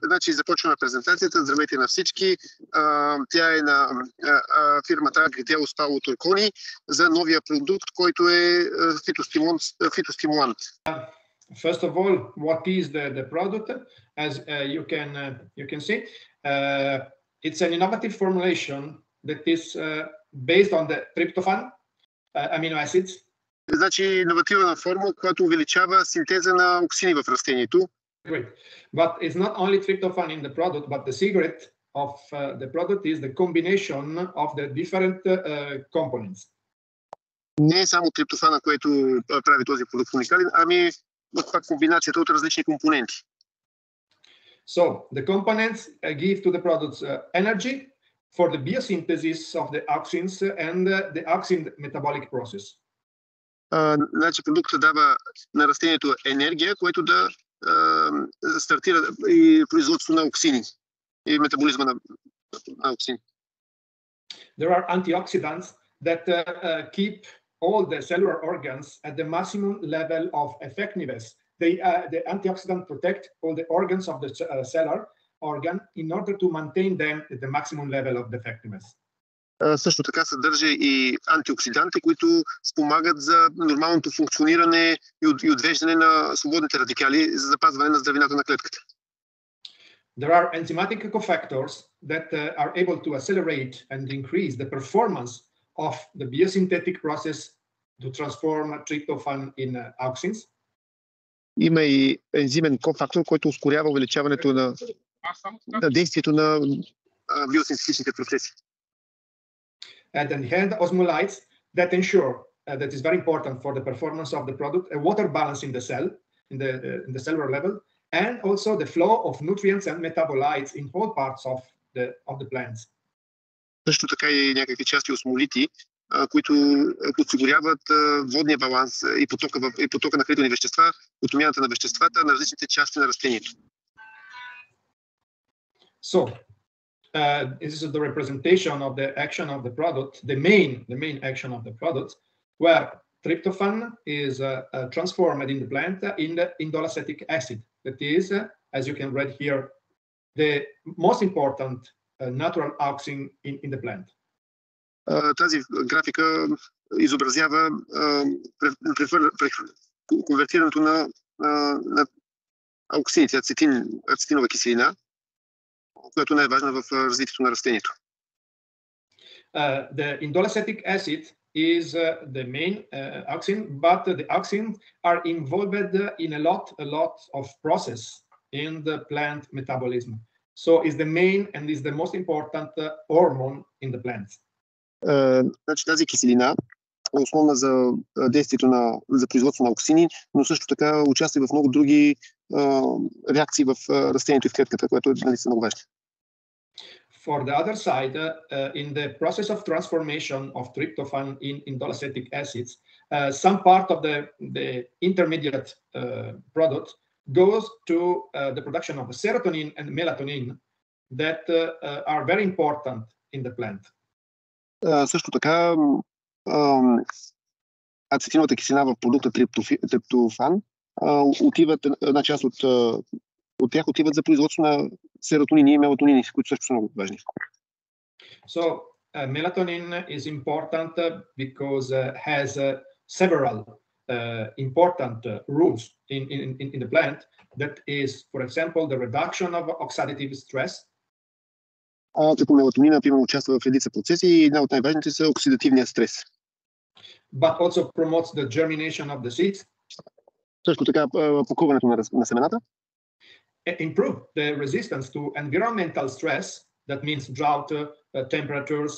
Значи започваме презентацията. Здравейте на всички. Тя е на фирмата от Контролни за новия продукт, който е фитостимулант. First of all, what is the product? As you can see, it's an innovative formulation that is based on the tryptophan amino acids. Значи иновативна формула, която увеличава синтеза на ауксини в растението. Great. But it's not only tryptophan in the product, but the secret of the product is the combination of the different components. Не е само триптофана, който прави този продукт уникален, ами това комбинацията от различни компоненти. So the components give to the products energy for the biosynthesis of the auxins and the auxin metabolic process. Значи продуктът дава на растението енергия, което да стартира и производство на ауксини и метаболизма на ауксини. There are antioxidants that keep all the cellular organs at the maximum level of effectiveness. The antioxidants protect all the organs of the cellular organ in order to maintain them at the maximum level of effectiveness. Също така съдържа и антиоксиданти, които спомагат за нормалното функциониране и отвеждане на свободните радикали за запазване на здравината на клетката. There are enzymatic cofactors that are able to accelerate and increase the performance of the biosynthetic process to transform tryptophan in auxins. Има и ензимен кофактор, който ускорява увеличаването на действието на биосинтетичните процеси. And then hand osmolytes that ensure that is very important for the performance of the product, a water balance in the cell, in the cellular level, and also the flow of nutrients and metabolites in all parts of the plants. Също така и някакви части осмолити, които подсигуряват водния баланс и потока на хранителни вещества, отмяната на веществата на различните части на растението. So, this is the representation of the action of the product, the main action of the product, where tryptophan is transformed in the plant in the indolacetic acid. That is, as you can read here, the most important natural auxin in the plant. Тази графика изобразява конвертирането на ауксините, ацетинова киселина, която не е важна в развитието на растението. The indolacetic acid is the main auxin, but the auxins are involved in a lot of process in the plant metabolism. So it's the main and is the most important hormone in the plants. Значи тази киселина е основна за действието за производство на ауксини, но също така участва в много други реакции в растението и в клетката, което е много важно. For the other side, in the process of transformation of tryptophan in indolacetic acids, some part of the intermediate product goes to the production of serotonin and melatonin that are very important in the plant. Също така ацетиновата киселина в продукта триптофан отиват, една част от тях отиват за производство на серотонини и мелатонини, които също са много важни. So melatonin is important because has several important rules in the plant. That is, for example, the reduction of oxidative stress. Като мелатонина, например, участва в редица процеси и една от най-важните са оксидативния стрес. But also promotes the germination of the seeds. Също така покуването на семената. Improve the resistance to environmental stress, that means drought, temperatures,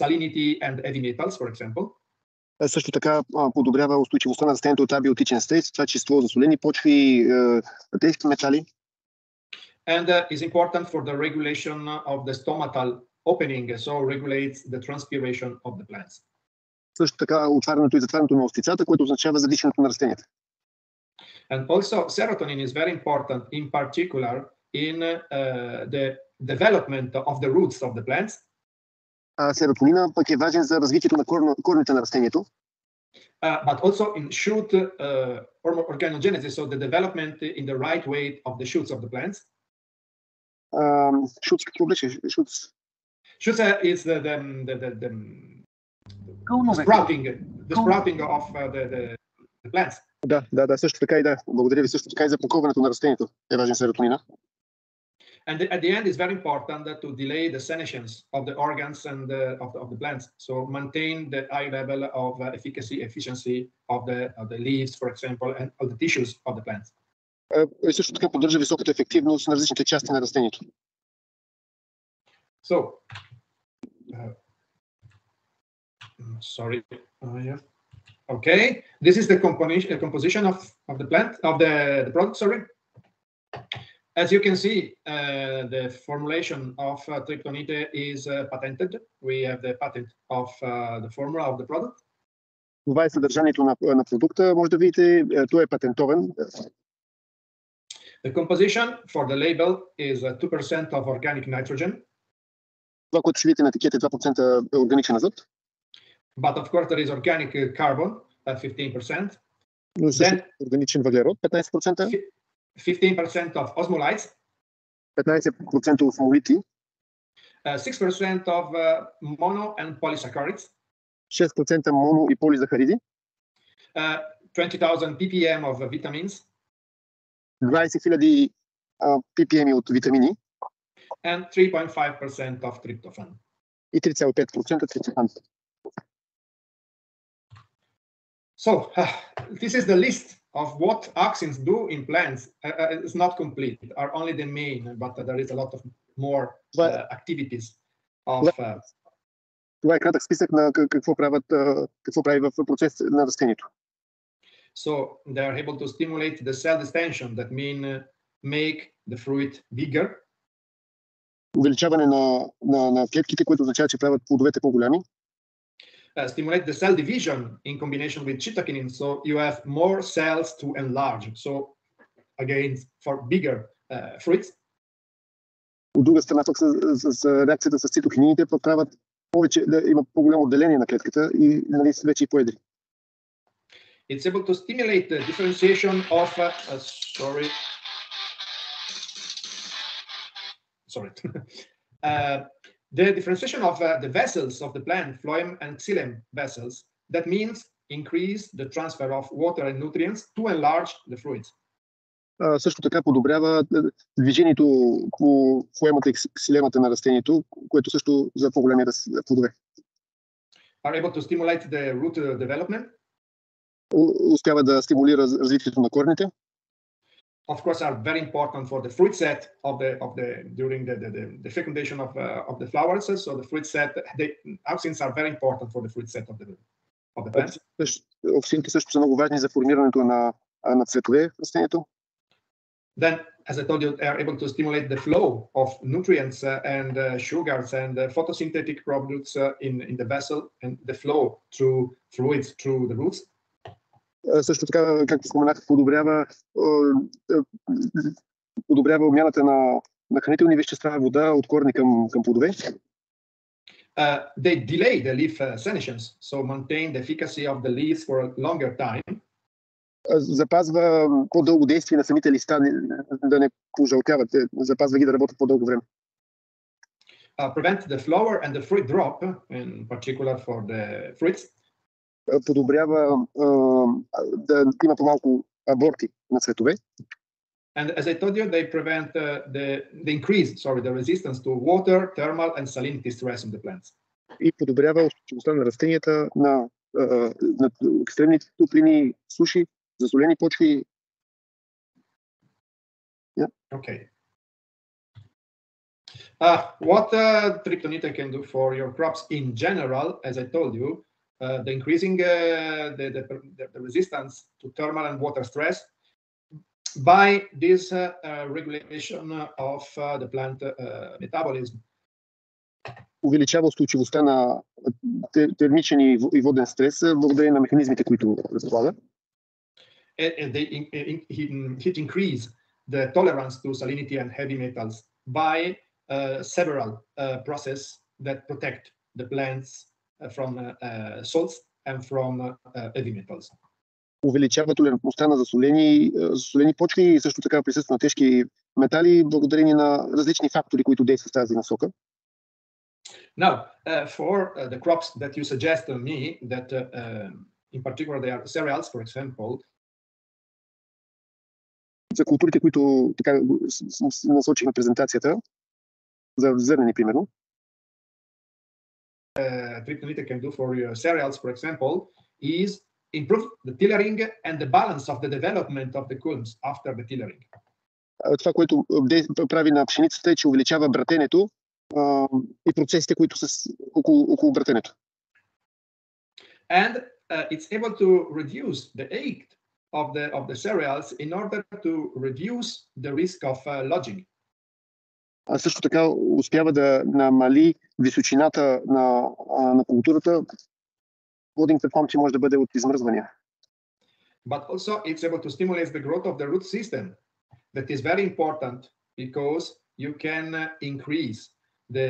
salinity and heavy metals, for example. Също така подобрява устойчивостта на растението от абиотичен стрес, това число засолени почви, тежки метали. And is important for the regulation of the stomatal opening, so regulates the transpiration of the plants. Също така отварянето и затварянето на устицата, което означава задишането на растенията. And also serotonin is very important, in particular in the development of the roots of the plants. Серотонина пък е важен за развитието на корените на растението. but also in shoot organogenesis, so the development in the right way of the shoots of the plants. Shoots, какво беше? Shoots. Shoots is the sprouting of the plants. Да, също така и да. Благодаря ви. Също така и за покълването на растението е важен серотонина. And at the end, it's very important to delay the senescence of the organs and of the plants. So maintain the high level of efficiency of the leaves, for example, and of the tissues of the plants. И също така поддържа високата ефективност на различните части на растението. So, sorry. Yeah. Okay, this is the composition of the plant of the product. Sorry. As you can see, the formulation of Tриптонит is patented. We have the patent of the formula of the product. Това е съдържанието на продукта. Може да видите, той е патентован. The composition for the label is 2% of organic nitrogen. Това, което ще видите на етикета, е 2% органичен азот. But of course there is organic carbon at 15%. Но също органичен въглерод 15%. 15% of osmolytes. 15% осмолити. 6% of mono and polysaccharides. 6% моно и полизахариди. 20,000 ppm of vitamins. 20,000 ppm от витамини. And 3.5% of tryptophan. И 3,5% триптофан. So this is the list of what auxins do in plants. It's not complete, are only the main, but there is a lot of more activities of. Това е кратък списък на какво прави в процес на растението. So they are able to stimulate the cell distension, that mean make the fruit bigger. Увеличаване на клетките, което означава, че правят плодовете по-голями. Stimulate the cell division in combination with cytokinin, so you have more cells to enlarge. So again, for bigger fruits. От друга страна, пък с реакцията с цитокинините правят повече, да има по-голямо отделение на клетката и вече и по-едри. It's able to stimulate the differentiation of the differentiation of the vessels of the plant, phloem and xylem vessels. That means increase the transfer of water and nutrients to enlarge the fruits. Също така подобрява движението по флоемата и ксилемата на растението, което също за по-големи плодове. Are able to stimulate the root development. Успява да стимулира развитието на корените. Of course, are very important for the fruit set during the fecundation of the flowers. So the fruit set, the auxins are very important for the fruit set of the plants. Ауксините също са много важни за формирането на цветове в растението. Then, as I told you, they are able to stimulate the flow of nutrients and sugars and photosynthetic products in the vessel and the flow through fluids through the roots. Също така, както споменах, подобрява обмяната на хранителни вещества, вода от корени към плодове. They delay the leaf senescence, so maintain the efficacy of the leaves for a longer time. Запазва по-дълго действие на самите листа, да не пожълтяват, запазва ги да работят по-дълго време. Prevent the flower and the fruit drop, in particular for the fruits. Подобрява да има по-малко аборти на цветове. And as I told you, they prevent the resistance to water, thermal and salinity stress in the plants. И подобрява устойчивостта на растенията на екстремни топлини, суши, засолени почви. Yeah. Okay. What Tриптонит can do for your crops in general, as I told you, the increasing the resistance to thermal and water stress by this regulation of the plant metabolism. Увеличава устойчивостта на термичен и воден стрес благодарение на механизмите, които разполага. It increase the tolerance to salinity and heavy metals by several processes that protect the plants from salts and from heavy metals. Увеличава толерантността на засолени почви и също така присъства на тежки метали, благодарение на различни фактори, които действат в тази насока. Now, for the crops that you suggest to me, that in particular they are cereals, for example. За културите, които така насочихме презентацията, за зърнени, примерно. Tриптонит can do for your cereals, for example, is improve the tillering and the balance of the development of the culms after the tillering. Това, което прави на пшеницата, е, че увеличава братенето и процесите, които са около братенето. And it's able to reduce the age of the cereals in order to reduce the risk of lodging. А също така успява да намали височината на културата, водим към, че може да бъде от измръзвания. But also it's able to stimulate the growth of the root system. That is very important because you can increase the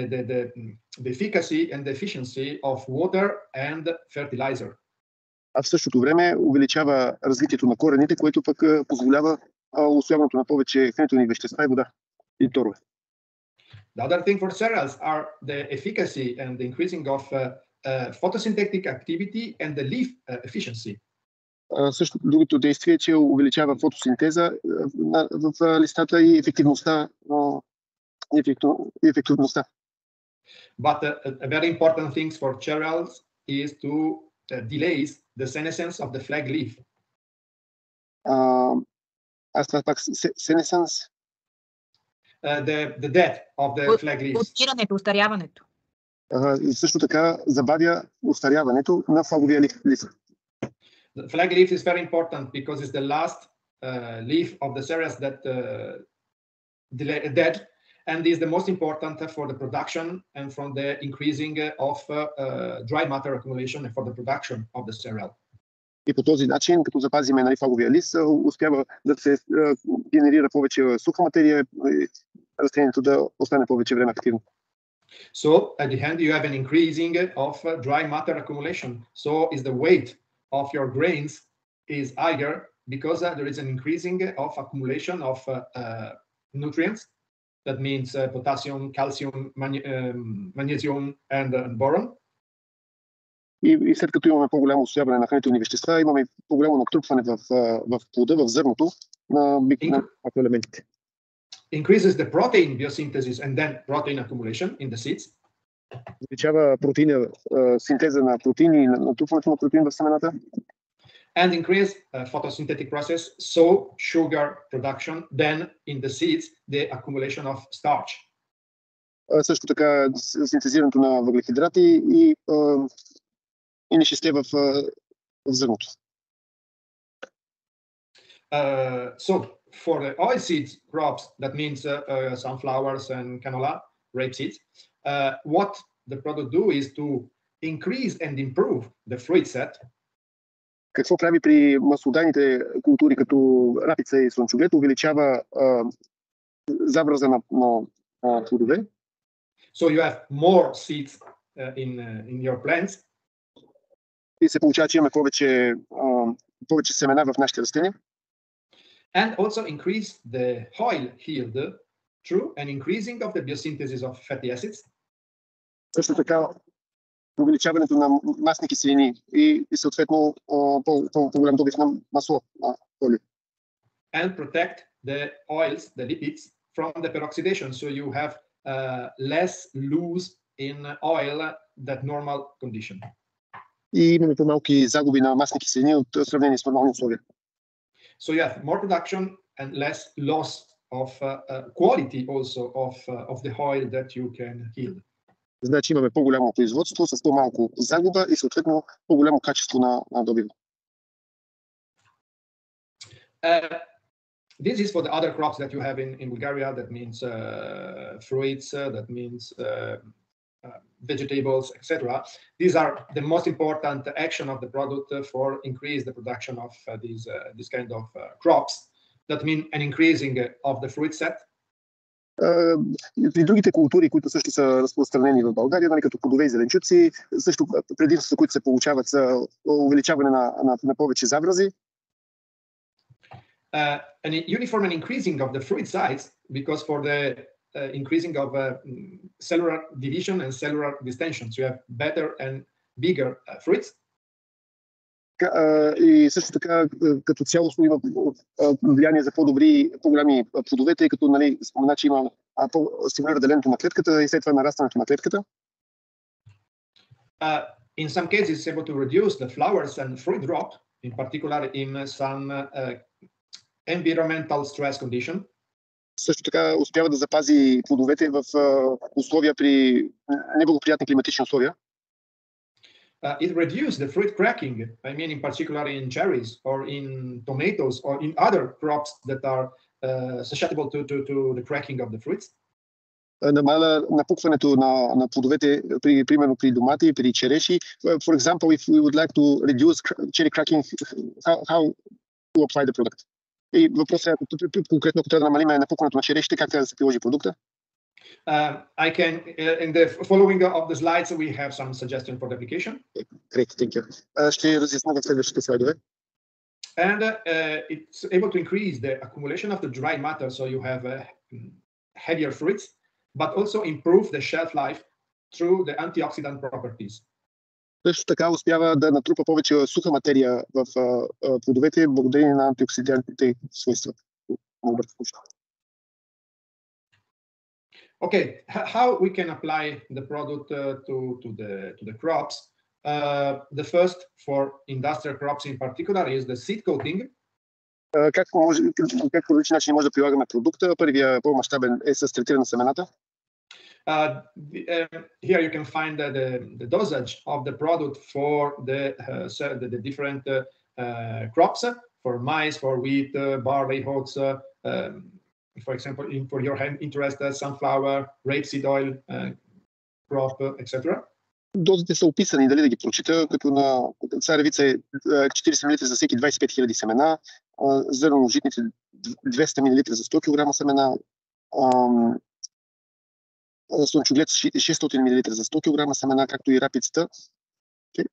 efficacy and the efficiency of water and fertilizer. А в същото време увеличава развитието на корените, което пък позволява усвояването на повече хранителни вещества и вода и торове. The other thing for cereals are the efficacy and the increasing of photosynthetic activity and the leaf efficiency. Също другото действие е, че увеличава фотосинтеза в листата и ефективността. But a very important thing for cereals is to delays the senescence of the flag leaf. Аз това пак senescence. The death of the flag leaves. Отстирането, остаряването. И също така забавя остаряването на флаговия лист. The flag leaf is very important because it's the last leaf of the cereals that dead, and is the most important for the production and from the increasing of dry matter accumulation and for the production of the cereal. И по този начин, като запазиме флаговия лист, успява да се генерира повече суха материя и растението да остане повече време активно. So at the end you have an increasing of dry matter accumulation. So is the weight of your grains is higher because there is an increasing of accumulation of nutrients. That means potassium, calcium, magnesium and boron. И след като имаме по-голямо усвояване на хранителни вещества, имаме по-голямо натрупване в плода, в зърното на макроелементите. Increases the protein biosynthesis and then protein accumulation in the seeds. Увеличава протеина, синтеза на протеини и натрупването на протеин в семената. And increase photosynthetic process, so sugar production, then in the seeds the accumulation of starch. Също така синтезирането на въглехидрати и нещесте в зърното. So for the oil seeds crops, that means sunflowers and canola, rapeseed, what the product do is to increase and improve the fruit set. Какво прави при маслодайните култури, като рапица и слънчоглед? Увеличава забраза на плодове. So you have more seeds in your plants. И се получава, че имаме повече семена в нашите растения. And also increase the oil yield through an increasing of the biosynthesis of fatty acids. Също така увеличаването на масни киселини и съответно по-голям добив на масло. And protect the oils, the lipids, from the peroxidation, so you have less loose in oil that normal condition. И имаме по-малки загуби на масни киселини от сравнение с нормални условия. So you have more production and less loss of quality also of the oil that you can yield. Значи имаме по-голямо производство с по-малко загуба и съответно по-голямо качество на добива. This is for the other crops that you have in Bulgaria. That means fruits, that means vegetables, etc. These are the most important action of the product for increase the production of these kind of crops. That means an increasing of the fruit set. При другите култури, които също са разпространени в България, нали, като плодове и зеленчуци, също предимствата, които се получават, са увеличаване на повече забрази. An uniform and increasing of the fruit size, because for the increasing of cellular division and cellular distension, so you have better and bigger fruits. И също така, като цялостно има влияние за по-голями плодове, тъй като, нали, спомена, че има стимулира делението на клетката и след това нарастването на клетката. In some cases, it's able to reduce the flowers and fruit drop, in particular in some environmental stress condition. Също така успява да запази плодовете в условия при неблагоприятни климатични условия. It reduces the fruit cracking, I mean in particular in cherries or in tomatoes or in other crops that are susceptible to the cracking of the fruits. Намаля напукването на плодовете, примерно при домати, при череши. For example, if we would like to reduce cherry cracking, how to apply the product? И въпросът е, конкретно, ако трябва да намалим напукването на черешите, как трябва да се приложи продукта? I can, in the following of the slides, we have some suggestion for the application. Great, thank you. Ще разясня в следващите слайдове. And it's able to increase the accumulation of the dry matter, so you have heavier fruits, but also improve the shelf life through the antioxidant properties. Също така успява да натрупа повече суха материя в плодовете, благодарение на антиоксидантните свойства. Okay, how we can apply the product to the crops? The first for industrial crops in particular is the seed coating. Как по различен начин може да прилагаме продукта? Първия по-мащабен е с третиране на семената. Here you can find the dosage of the product for the different crops, for maize, for wheat, barley, oats, for example, for your interest, sunflower, rapeseed oil, crop, etc. Дозите са описани, дали да ги прочита, като на царевица е 40 мл за всеки 25 000 семена, зърно житните 200 мл за 100 кг семена, слънчоглед 600 мл за 100 кг семена, както и рапицата. Okay.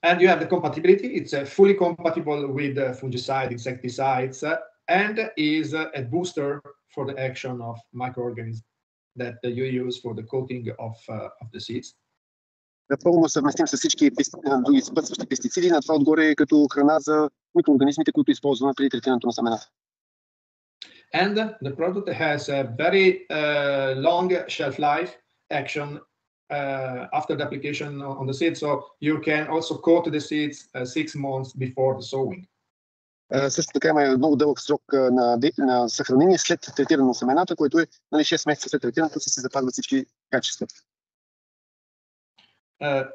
And you have the compatibility. It's fully compatible with fungicide, insecticides, and is a booster for the action of microorganisms that you use for the coating of the seeds. Напълно съвместим с всички други съпътстващи пестициди, на това отгоре като храна за микроорганизмите, които използваме при третирането на семената. And the product has a very long shelf life action after the application on the seed, so you can also coat the seeds 6 months before the sowing. Също така има много дълъг срок на съхранение след третиране на семената, което е 6 месеца след третирането се запазват всички качества.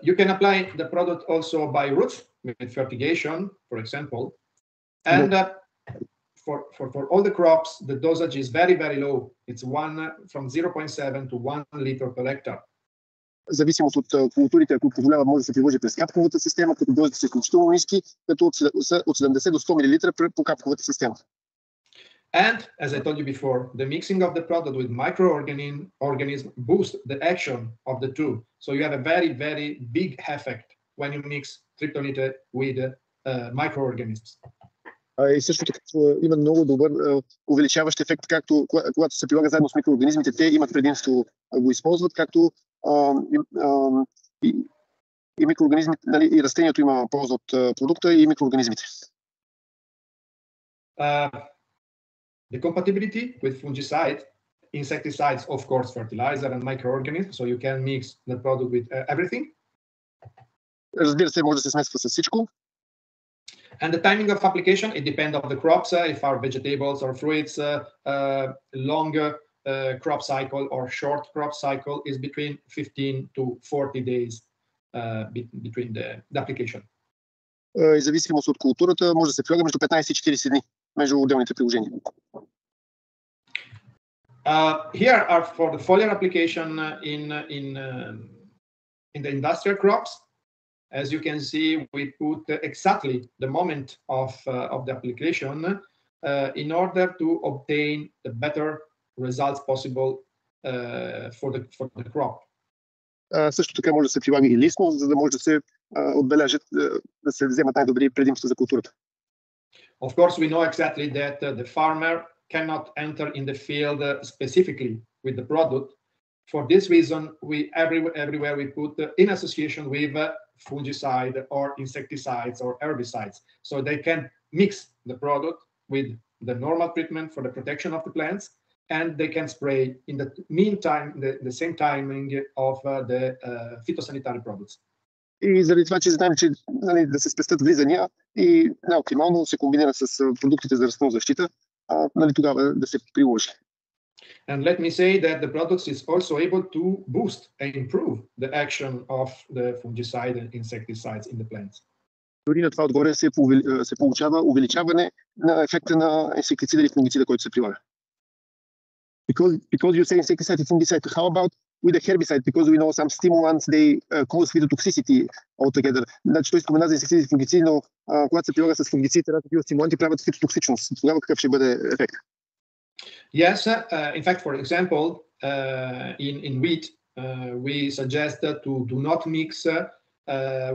You can apply the product also by roots with fertigation, for example, and for all the crops the dosage is very low. It's from 0.7 to 1 liter per hectare. В зависимост от културите, ако позволява, може да се приложи през капковата система, като дозите са изключително ниски, като от 70 до 100 мл по капковата система. And as I told you before, the mixing of the product with microorganism boosts the action of the two. So you have a very big effect when you mix Tриптонит with microorganisms. И също така има много добър увеличаващ ефект, както когато се прилага заедно с микроорганизмите, те имат предимство да го използват, както и микроорганизмите, нали, и растението има полза от продукта и микроорганизмите. The compatibility with fungicide, insecticides, of course, fertilizer and microorganisms, so you can mix the product with everything. Разбира се, може да се смесва с всичко. And the timing of application, it depends on the crops. If are vegetables or fruits, longer crop cycle or short crop cycle is between 15 to 40 days between the application. И зависимост от културата може да се прилага между 15 и 40 дни между отделните приложения. Here are for the foliar application in the industrial crops. As you can see, we put exactly the moment of the application in order to obtain the better results possible for the crop. Също така може да се прилага и лисно, за да може да се отбележат, да се вземат най-добри предимства за културата. Of course, we know exactly that the farmer cannot enter in the field specifically with the product. For this reason, we everywhere we put in association with fungicide or insecticides or herbicides, so they can mix the product with the normal treatment for the protection of the plants, and they can spray in the meantime the same timing of the phytosanitary products. И заради това, че знаем, че да се спестят влизания и най-оптимално се комбинира с продуктите за растителна защита, тогава да се приложи. And let me say that the product is also able to boost and improve the action of the fungicide and insecticides in the plants. Дори на това отгоре се получава увеличаване на ефекта на инсектицида или фунгицида, който се прилага. Because you say insecticide and fungicide, how about with the herbicide? Because we know some stimulants, they cause phytotoxicity altogether. Значи той спомена за инсектициди и фунгициди, но когато се прилага с фунгицидите, различни стимуланти правят фитотоксичност. Тогава какъв ще бъде ефект? Yes, in fact, for example, in wheat, we suggest to do not mix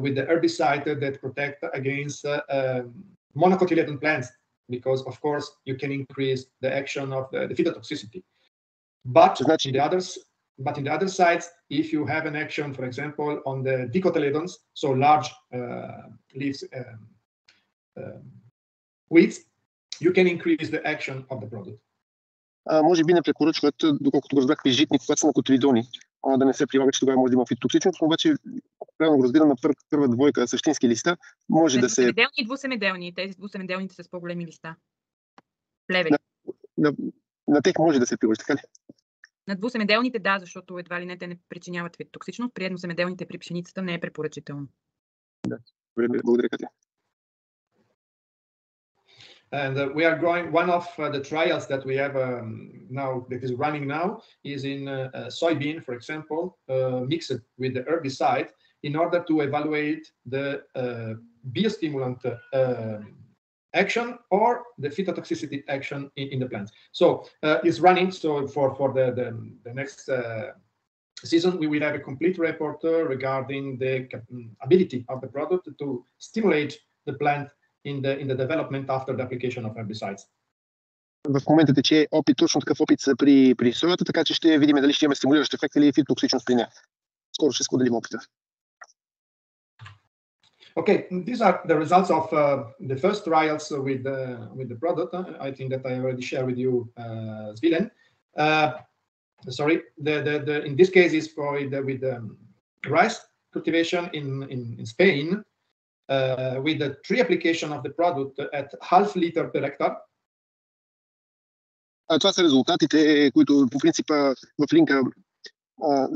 with the herbicide that protect against monocotyledon plants, because of course you can increase the action of the phytotoxicity. But in the other sides, if you have an action, for example, on the dicotyledons, so large leaves weeds, you can increase the action of the product. Може би не препоръчват, доколкото го разбрах, при житни, когато са на котолидони, да не се прилага, че тогава може да има фитотоксичност, но обаче, правилно го разбирам, на първа двойка същински листа, може да се... Семеделни и двусемеделни, тези двусемеделните са с по-големи листа. Плевели. На тях може да се приложи, така ли? На двусемеделните да, защото едва ли не те не причиняват фитотоксичност, при едносемеделните при пшеницата не е препоръчително. Да, благодаря, Катя. And we are going, one of the trials that we have now, that is running now, is in soybean, for example, mixed with the herbicide in order to evaluate the biostimulant action or the phytotoxicity action in the plants. So it's running, so for the next season, we will have a complete report regarding the ability of the product to stimulate the plant in the development after the application of herbicides. В момента тече опит, точно такъв опит при соята, така че ще видим дали ще имаме стимулиращ ефект или фитотоксичност при нея. Скоро ще споделим опита. Okay, these are the results of the first trials with the product. I think that I already shared with you, Svilen. Sorry, in this case is with rice cultivation in Spain. With the 3 application of the product at half liter per hectare. Това са резултатите, които по принцип в линка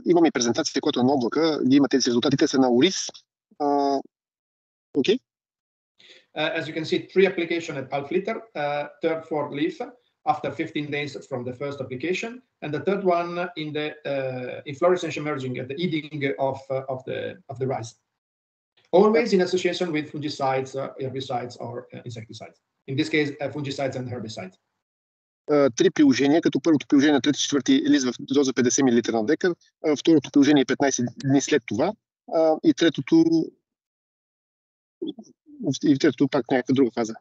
имаме презентацията, която е на облака. Има тези резултати, те са на ориз. Okay. As you can see, 3 application at half liter, third for leaf after 15 days from the first application, and the third one in the inflorescence emerging at the eating of the rice. Always in association with fungicides, herbicides, or insecticides. In this case, fungicides and herbicides. 3 приложения, като първото приложение на 3-4 лист в доза 50 мл на декар, второто приложение 15 дни след това и третото пак някаква друга фаза.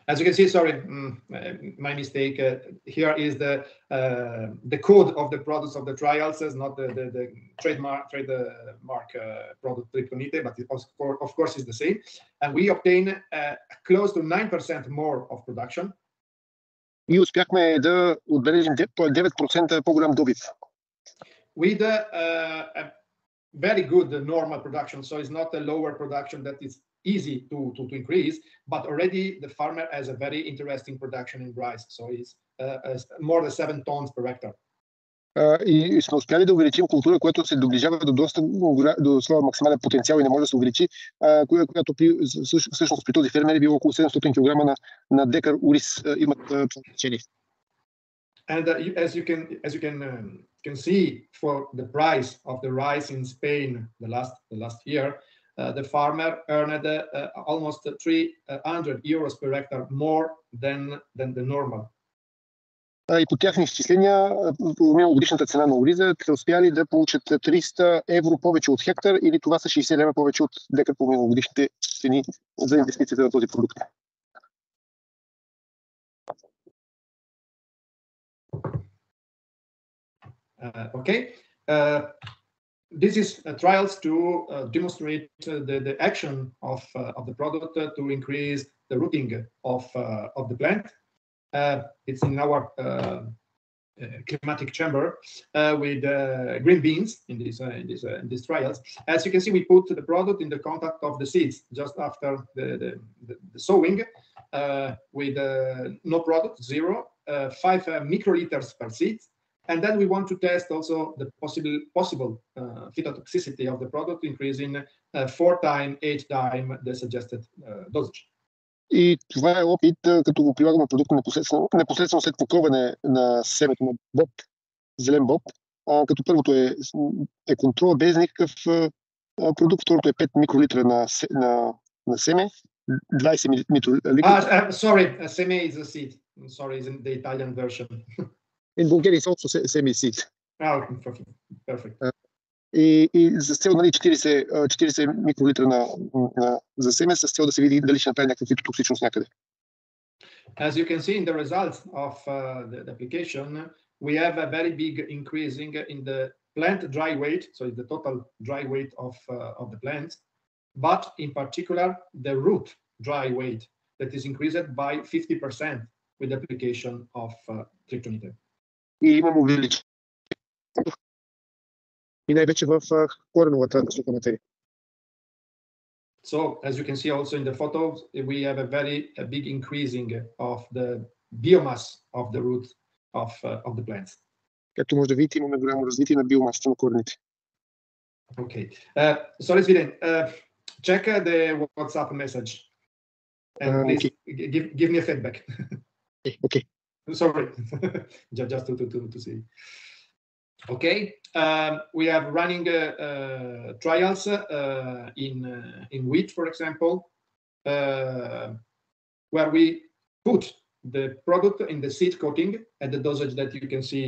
As you can see, sorry, my mistake. Here is the code of the products of the trials, is not the trademark product Tриптонит, but it of course is the same. And we obtain close to 9% more of production. И успяхме да отбележим 9% по-голям добив. With a very good normal production, so it's not a lower production that is easy to increase, but already the farmer has a very interesting production in rice, so it's more than 7 tons per hectare. И сме успяли да увеличим култура, която се доближава до своя максимален потенциал и не може да се увеличи, която всъщност при този фермер е било около 700 кг на декар ориз имат това значение. And as you can see, for the price of the rice in Spain the last year, the farmer earned almost 300 euros per hectare more than the normal. И по тяхни изчисления, миналогодишната цена на ориза са успяли да получат 300 евро повече от хектар, или това са 60 лева повече от декар по миналогодишните цени за инвестицията на този продукт. Okay. This is trials to demonstrate the action of the product to increase the rooting of the plant. It's in our climatic chamber with green beans in these trials. As you can see, we put the product in the contact of the seeds just after the sowing with no product, 5 microliters per seed. And then we want to test also the possible phytotoxicity of the product, increasing 4 times, 8 times the suggested dosage. И това е опит, като го прилагаме продукта непосредствено след покроване на семето на боб, зелен боб, като първото е контрол без никакъв продукт, второто е 5 микролитра на семе, 20 микролитра. Sorry, seme is a seed. Sorry, is in the Italian version. In Bulgaria it's also semi seed. Perfect. И за цел 40 микролитра за семе, с цел да се види дали ще направи някаква фитотоксичност някъде. As you can see in the results of the application, we have a very big increasing in the plant dry weight, so it's the total dry weight of the plant, but in particular the root dry weight that is increased by 50% with the application of Tриптонит. И имам увеличение. И най-вече в кореновата суха материя. So, as you can see also in the photos, we have a big increasing of the biomass of the root of the plants. Както може да видите, имаме голямо развитие на биомасата на корените. Okay. Sorry, Sweden. Check the WhatsApp message. And please give me a feedback. Okay. Sorry, just to see. Okay, we have running trials in wheat, for example, where we put the product in the seed coating at the dosage that you can see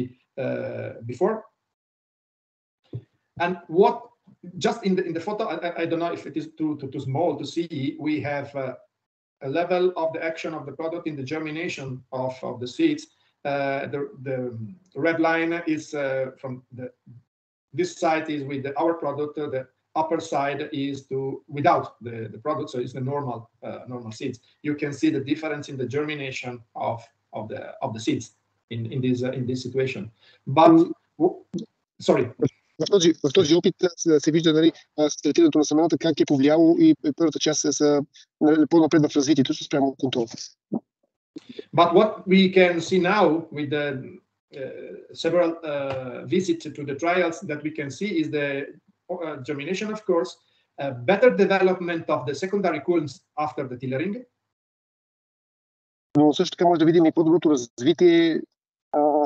before. And what just in the photo, I don't know if it is too small to see. We have a level of the action of the product in the germination of the seeds. The red line is from this side is with our product. The upper side is without the product, so it's the normal seeds. You can see the difference in the germination of the seeds in this situation. But sorry. В този опит се вижда стартирането на семената, как е повлияло, и първата част са по-напред в развитието спрямо контрол. But what we can see now with the several visits to the trials that we can see is the germination, of course, better development of the secondary culms after the tillering. Но също така може да видим и по-доброто развитие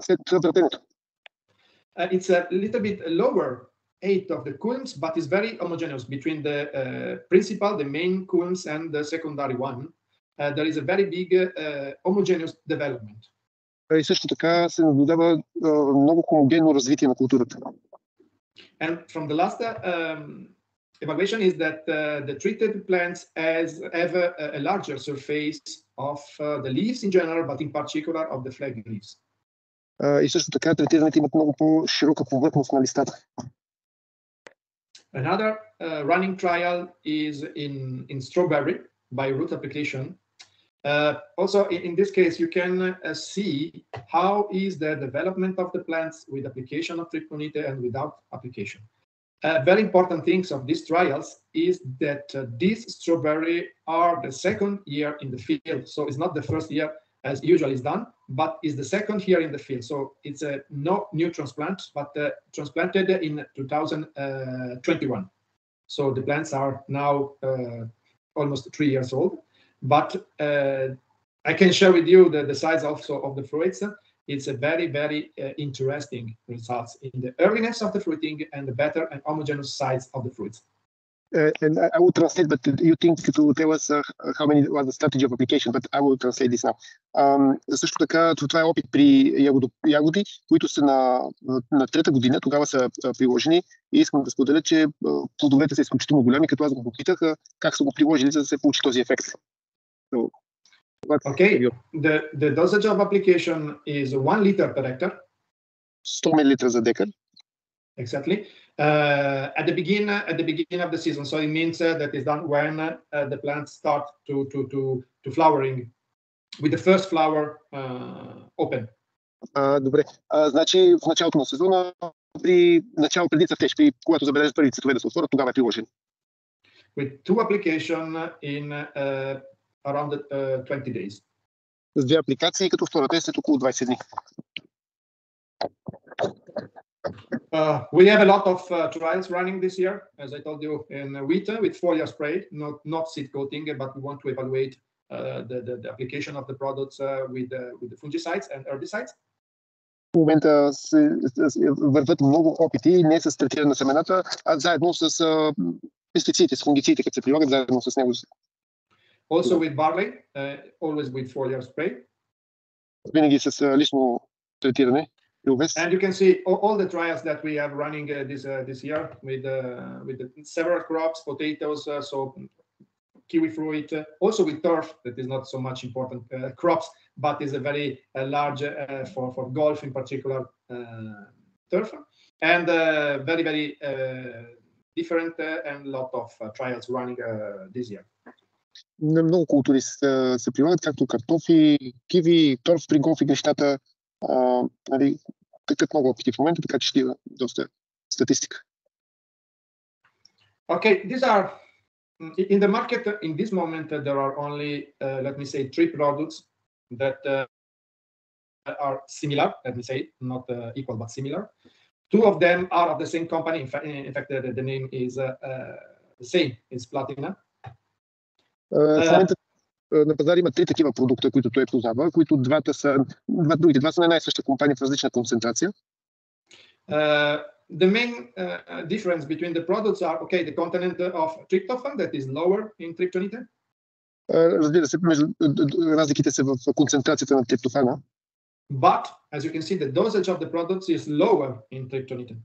след въртенето. It's a little bit lower age of the culms, but it's very homogeneous between the principal, the main culms, and the secondary one. There is a very big homogeneous development. И също така се наблюдава много хомогенно развитие на културата. And from the last evaluation is that the treated plants have a larger surface of the leaves in general, but in particular of the flag leaves. И също така третираните имат много по-широка повърхност на листата. Another running trial is in strawberry by root application. Also, in this case, you can see how is the development of the plants with application of Tриптонит and without application. Very important things of these trials is that these strawberry are the second year in the field. So it's not the first year as usually is done, but is the second year in the field. So it's no new transplant, but transplanted in 2021. So the plants are now almost 3 years old. But I can share with you the size also of the fruits. It's a very, very interesting results in the earliness of the fruiting and the better and homogeneous size of the fruits. And I will translate, but you think to tell us how many was the strategy of application, but I will translate this now. Също така, това е опит при ягоди, които са на трета година, тогава са приложени и искам да споделя, че плодовете са изключително голями, като аз го попитах как са го приложили, за да се получи този ефект. So, okay, the dosage of application is 1 liter per hectare. 100 мл за декар. Exactly. At the beginning of the season, so it means that is done when the plants start to flowering, with the first flower open. Добре. Значи в началото на сезона, преди цъфтеж, когато забележат първите цветове да се отворят, тогава е приложен. With 2 application in around 20 days. С 2 апликации, като втората е след около 20 дни. We have a lot of trials running this year, as I told you, in wheat with foliar spray, not seed coating, but we want to evaluate the application of the products with the fungicides and herbicides. В момента върват много опити, не с третиране на семената, а заедно с пестицидите, с фунгицидите, като се прилагат заедно с него. Also with barley, always with foliar spray. Винаги с лично третиране. And you can see all the trials that we have running this year with the several crops, potatoes, so kiwi fruit, also with turf, that is not so much important crops, but is a very large for golf in particular turf, and very different and lot of trials running this year. На много култури се прилагат, както картофи, киви, торф при голф игрищата. Нали, тъкат много опити в момента, така че ще има доста статистика. Okay, these are in the market in this moment there are only let me say 3 products that are similar, let me say not equal but similar. 2 of them are of the same company. In fact the name is the same, it's Platina. В момента на пазара има 3 такива продукта, които той познава, които другите два са на най-съща компания в различна концентрация. The main difference between the products are the content of tryptophan that is lower in Триптоните. Разбира се, разликите са в концентрацията на триптофана. But as you can see, the dosage of the products is lower in Триптоните.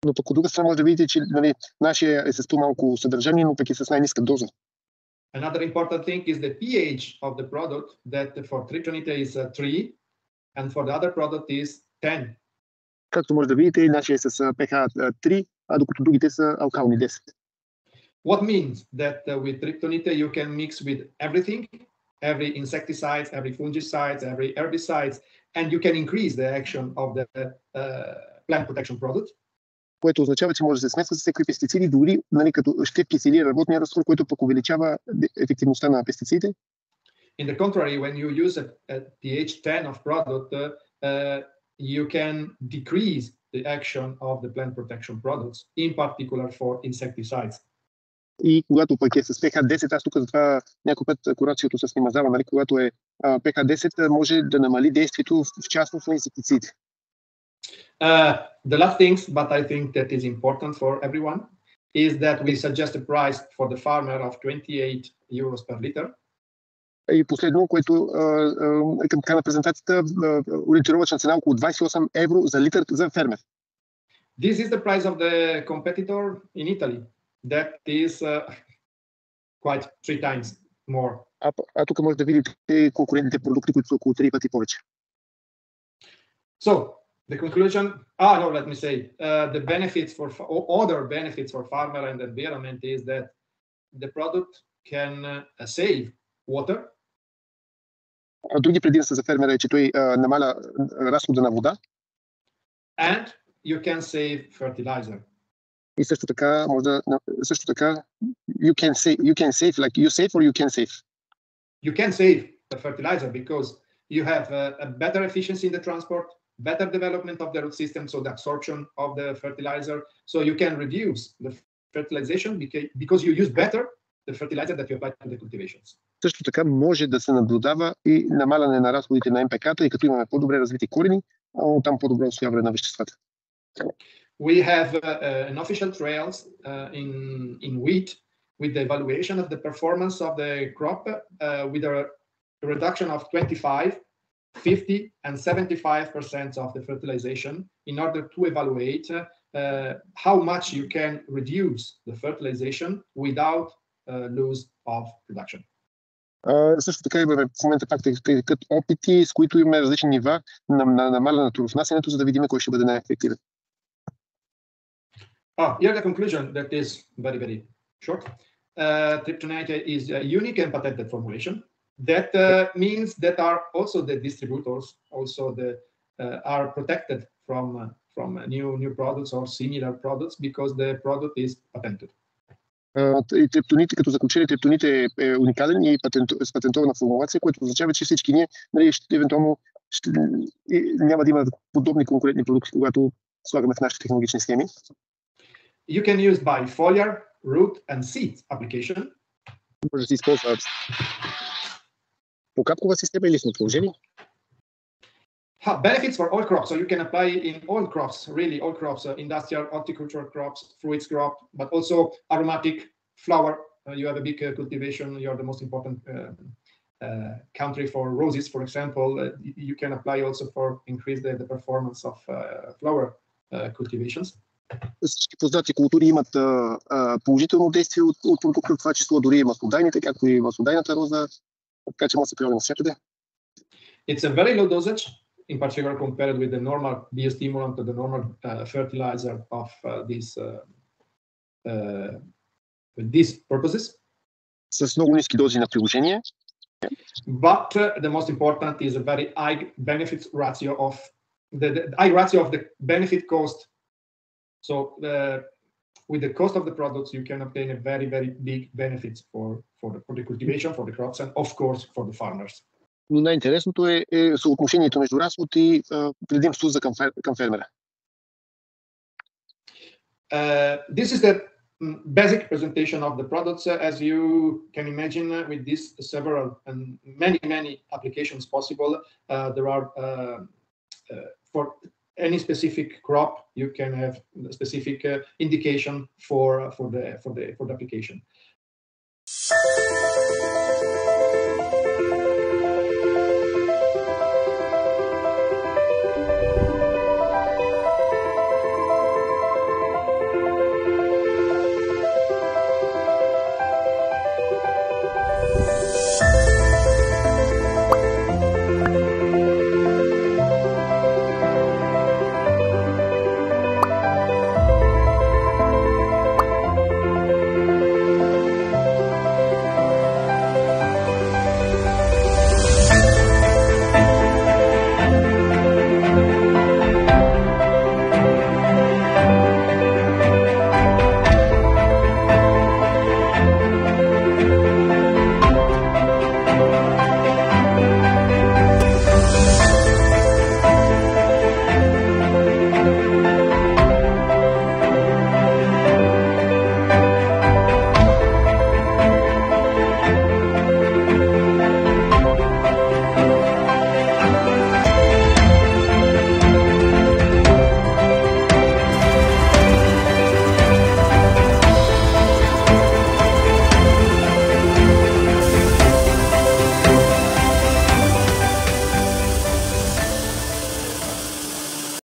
Но пък от друга страна може да видите, че нашия е с по-малко съдържание, но пък е с най-ниска доза. Another important thing is the pH of the product, that for Tриптоните is 3 and for the other product is 10. Както може да видите, нашия е с pH 3, а докато другите са алкални 10. What means that with Триптоните you can mix with everything, every insecticides, every fungicides, every herbicides, and you can increase the action of the plant protection product. Което означава, че може да се смесва с всеки пестициди, дори като ще киселира работния разтвор, който пък увеличава ефективността на пестицидите. In the contrary, when you use a pH 10 of product, you can decrease the action of the plant protection products, in particular for insecticides. И когато пък е с pH 10, аз тук затова някой път корациото се снимазава, нали, когато е pH 10, може да намали действието в частност на инсектицидите. The last things, but I think that is important for everyone, is that we suggest a price for the farmer of 28 euros per liter. И последно, което към края на презентацията, ориентировъчна цена около 28 евро за литър за фермер. This is the price of the competitor in Italy. That is quite 3 times more. А тук може да видите конкурентните продукти, които са около 3 пъти повече. So, the conclusion, let me say, the benefits for other benefits for farmer and environment is that the product can save water. Други предимства за фермера е, че той намаля разхода на вода. And you can save fertilizer. И също така you can save, like you save or you can save. You can save the fertilizer because you have a better efficiency in the transport, better development of the root system, so the absorption of the fertilizer. So you can reduce the fertilization because you use better the fertilizer that you apply to the cultivations. Също така може да се наблюдава и намаляне на разходите на МПК-та, и като имаме по-добре развити корени, там по-добро усвояване на веществата. We have an official trials in wheat with the evaluation of the performance of the crop with a reduction of 25, 50, and 75% of the fertilization in order to evaluate how much you can reduce the fertilization without loss of production. Също така имаме в момента пак като опити, с които имаме различни нива на намаляне на торовнасянето, за да видим кой ще бъде най-ефективен. Here the conclusion that is very, very short. Tryptonite is a unique and patented formulation. That means that are also the distributors also are protected from new products or similar products because the product is patented. И триптонит, като заключение, триптонит е уникален и с патентована формулация, което означава, че всички ние евентуално няма да има подобни конкурентни продукти, когато слагаме в нашите технологични схеми. You can use by foliar, root and seed application. Може да се използва по капкова система или лично приложение. Benefits for all crops. So you can apply in all crops, really all crops, industrial, horticultural crops, fruits crop, but also aromatic flower. You have a big cultivation. You're the most important country for roses, for example. You can apply also for increase the performance of flower cultivations. Всички познати култури имат положително действие от продукта, в това число дори и маслодайните, както и маслодайната роза, така че може да се прилага навсякъде. It's a very low dosage, in particular compared with the normal biostimulant or the normal fertilizer of these purposes. С много ниски дози на приложение. But the most important is a very high benefits ratio of the high ratio of the benefit cost. So with the cost of the products, you can obtain a very, very big benefits for the cultivation, for the crops, and of course for the farmers. Но най-интересното е съотношението между разход и предимство за към фермера. This is the basic presentation of the products. As you can imagine, with this several and many applications possible, there are for any specific crop, you can have a specific indication for the application.